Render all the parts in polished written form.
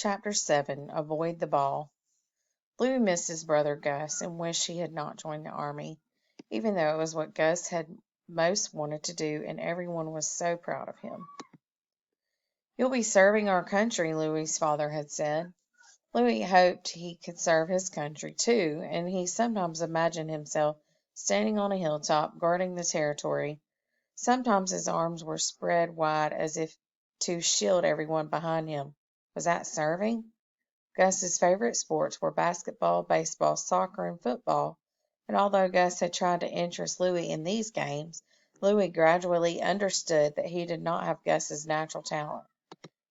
Chapter 7. Avoid the Ball. Lou missed his brother Gus and wished he had not joined the army, even though it was what Gus had most wanted to do, and everyone was so proud of him. "You'll be serving our country," Louie's father had said. Louie hoped he could serve his country, too, and he sometimes imagined himself standing on a hilltop guarding the territory. Sometimes his arms were spread wide as if to shield everyone behind him. Was that serving? Gus's favorite sports were basketball, baseball, soccer, and football, and although Gus had tried to interest Louie in these games, Louie gradually understood that he did not have Gus's natural talent.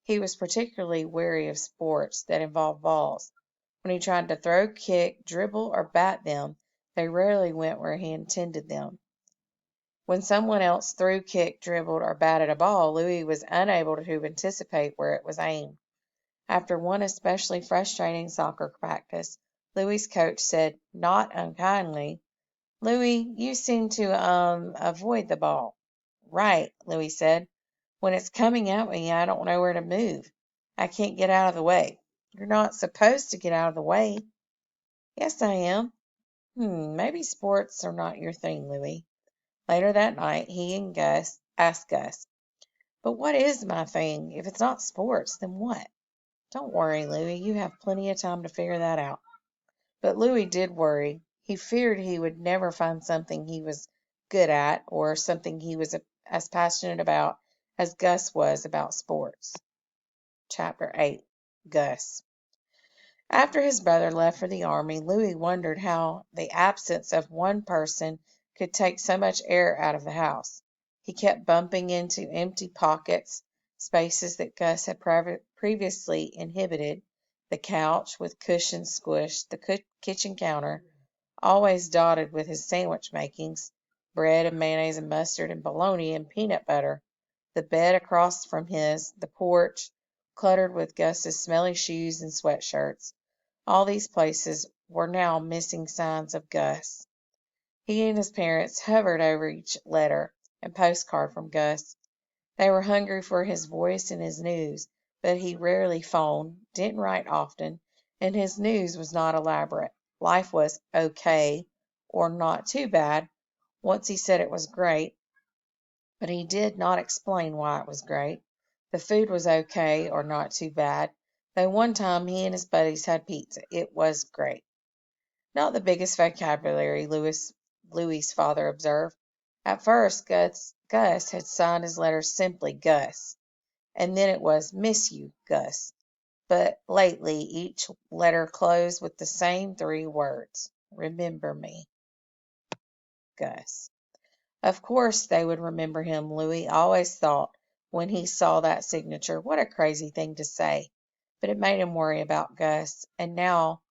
He was particularly wary of sports that involved balls. When he tried to throw, kick, dribble, or bat them, they rarely went where he intended them. When someone else threw, kicked, dribbled, or batted a ball, Louie was unable to anticipate where it was aimed. After one especially frustrating soccer practice, Louie's coach said, not unkindly, "Louie, you seem to, avoid the ball." "Right," Louie said. "When it's coming at me, I don't know where to move. I can't get out of the way." "You're not supposed to get out of the way." "Yes, I am." Maybe sports are not your thing, Louie." Later that night, he and Gus asked Gus, "But what is my thing? If it's not sports, then what?" "Don't worry, Louie. You have plenty of time to figure that out." But Louie did worry. He feared he would never find something he was good at, or something he was as passionate about as Gus was about sports. Chapter 8. Gus. After his brother left for the army, Louie wondered how the absence of one person could take so much air out of the house. He kept bumping into empty pockets, spaces that Gus had previously inhabited, the couch with cushions squished, the kitchen counter, always dotted with his sandwich makings, bread and mayonnaise and mustard and bologna and peanut butter, the bed across from his, the porch, cluttered with Gus's smelly shoes and sweatshirts. All these places were now missing signs of Gus. He and his parents hovered over each letter and postcard from Gus. They were hungry for his voice and his news, but he rarely phoned, didn't write often, and his news was not elaborate. Life was okay, or not too bad. Once he said it was great, but he did not explain why it was great. The food was okay, or not too bad, though one time he and his buddies had pizza. It was great. Not the biggest vocabulary, Louie's father observed. At first, Gus had signed his letters simply Gus, and then it was "Miss you, Gus." But lately each letter closed with the same three words: "Remember me, Gus." Of course they would remember him, Louie always thought when he saw that signature. What a crazy thing to say! But it made him worry about Gus. And now,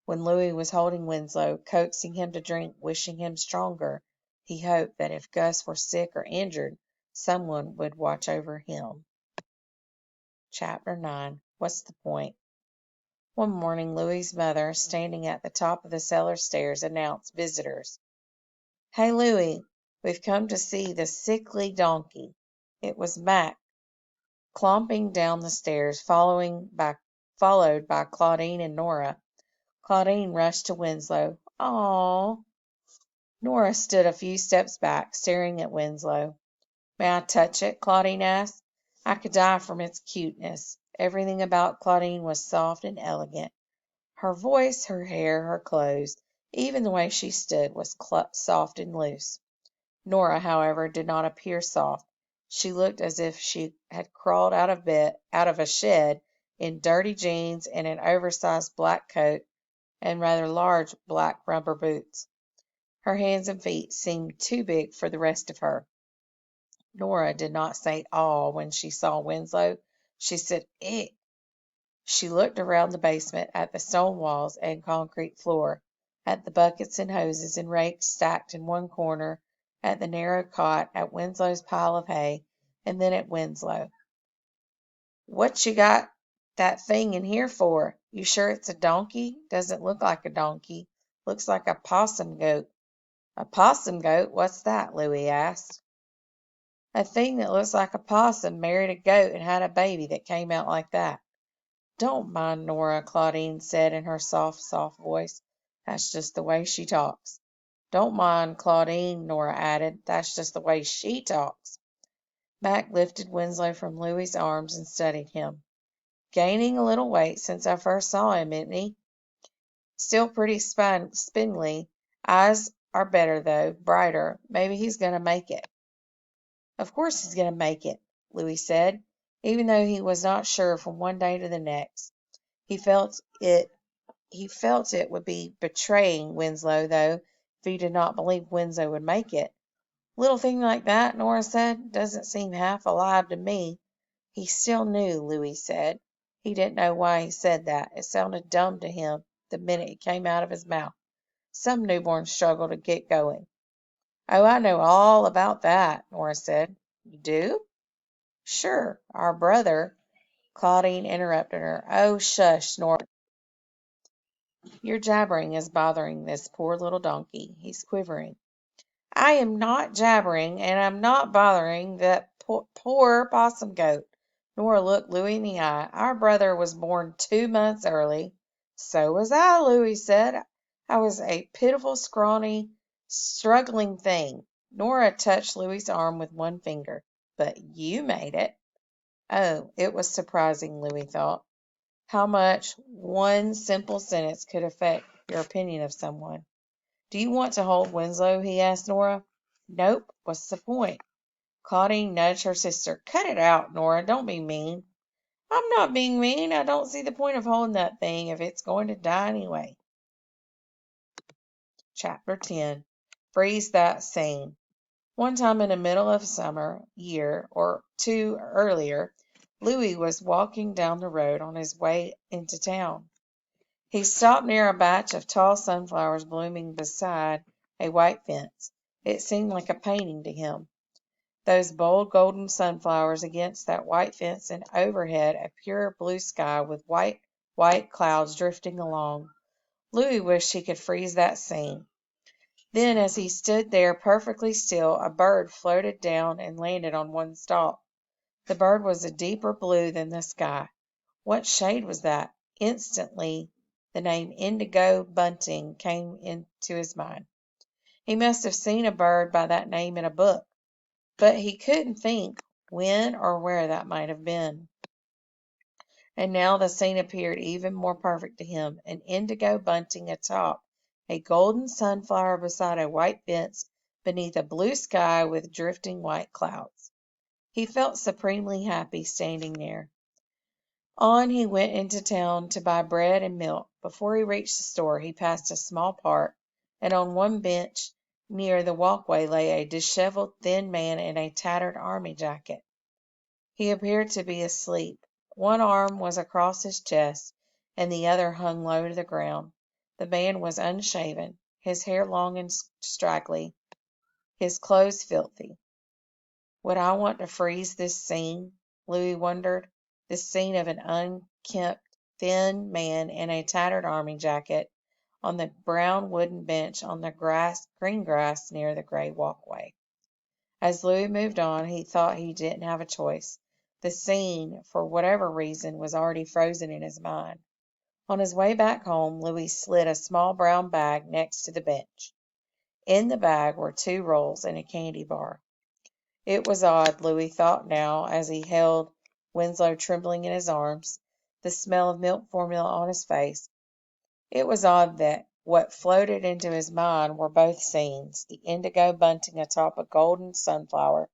when Louie was holding Winslow, coaxing him to drink, wishing him stronger, he hoped that if Gus were sick or injured, someone would watch over him. Chapter 9. What's the point? One morning, Louie's mother, standing at the top of the cellar stairs, announced visitors. "Hey, Louie, we've come to see the sickly donkey." It was Mac, clomping down the stairs, followed by Claudine and Nora. Claudine rushed to Winslow. "Aw!" Nora stood a few steps back, staring at Winslow. "May I touch it?" Claudine asked. I could die from its cuteness. Everything about Claudine was soft and elegant. Her voice, her hair, her clothes, even the way she stood, was soft and loose. Nora, however, did not appear soft. She looked as if she had crawled out of a shed, in dirty jeans and an oversized black coat and rather large black rubber boots. Her hands and feet seemed too big for the rest of her. Nora did not say "aw" when she saw Winslow. She said "ick." She looked around the basement, at the stone walls and concrete floor, at the buckets and hoses and rakes stacked in one corner, at the narrow cot, at Winslow's pile of hay, and then at Winslow. "What you got that thing in here for? You sure it's a donkey?" "Doesn't look like a donkey. Looks like a possum goat." "A possum goat? What's that?" Louie asked. "A thing that looks like a possum married a goat and had a baby that came out like that." Don't mind Nora, Claudine said in her soft, soft voice. That's just the way she talks. Don't mind Claudine, Nora added. That's just the way she talks. Mac lifted Winslow from Louis's arms and studied him. Gaining a little weight since I first saw him, isn't he? Still pretty spindly. Eyes are better, though, brighter. Maybe he's going to make it. Of course he's going to make it, Louis said, even though he was not sure from one day to the next. He felt it would be betraying Winslow, though, if he did not believe Winslow would make it. Little thing like that, Nora said, doesn't seem half alive to me. He still knew, Louis said. He didn't know why he said that. It sounded dumb to him the minute it came out of his mouth. Some newborns struggle to get going. Oh, I know all about that, Nora said. You do? Sure. Our brother. Claudine interrupted her. Oh, shush, Nora. Your jabbering is bothering this poor little donkey. He's quivering. I am not jabbering, and I'm not bothering that poor possum goat. Nora looked Louis in the eye. Our brother was born 2 months early. So was I, Louis said. I was a pitiful, scrawny, struggling thing. Nora touched Louis's arm with one finger. But you made it. Oh, it was surprising, Louis thought, how much one simple sentence could affect your opinion of someone. Do you want to hold Winslow? He asked Nora. Nope. What's the point? Claudine nudged her sister. Cut it out, Nora. Don't be mean. I'm not being mean. I don't see the point of holding that thing if it's going to die anyway. Chapter 10. Freeze that scene. One time in the middle of summer, year or two earlier, Louis was walking down the road on his way into town. He stopped near a batch of tall sunflowers blooming beside a white fence. It seemed like a painting to him. Those bold golden sunflowers against that white fence, and overhead a pure blue sky with white clouds drifting along. Louis wished he could freeze that scene. Then, as he stood there perfectly still, a bird floated down and landed on one stalk. The bird was a deeper blue than the sky. What shade was that? Instantly the name indigo bunting came into his mind. He must have seen a bird by that name in a book, but he couldn't think when or where that might have been. And now the scene appeared even more perfect to him, an indigo bunting atop a golden sunflower beside a white fence beneath a blue sky with drifting white clouds. He felt supremely happy standing there. On he went into town to buy bread and milk. Before he reached the store, he passed a small park, and on one bench near the walkway lay a disheveled, thin man in a tattered army jacket. He appeared to be asleep. One arm was across his chest, and the other hung low to the ground. The man was unshaven, his hair long and straggly, his clothes filthy. Would I want to freeze this scene? Louis wondered. This scene of an unkempt, thin man in a tattered army jacket on the brown wooden bench on the green grass near the gray walkway. As Louis moved on, he thought he didn't have a choice. The scene, for whatever reason, was already frozen in his mind. On his way back home, Louis slid a small brown bag next to the bench. In the bag were 2 rolls and a candy bar. It was odd, Louis thought now, as he held Winslow trembling in his arms, the smell of milk formula on his face. It was odd that what floated into his mind were both scenes, the indigo bunting atop a golden sunflower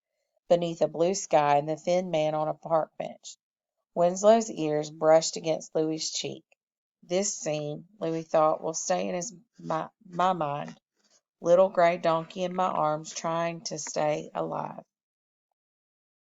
beneath a blue sky and the thin man on a park bench. Winslow's ears brushed against Louis's cheek. This scene, Louis thought, will stay in my mind. Little gray donkey in my arms trying to stay alive.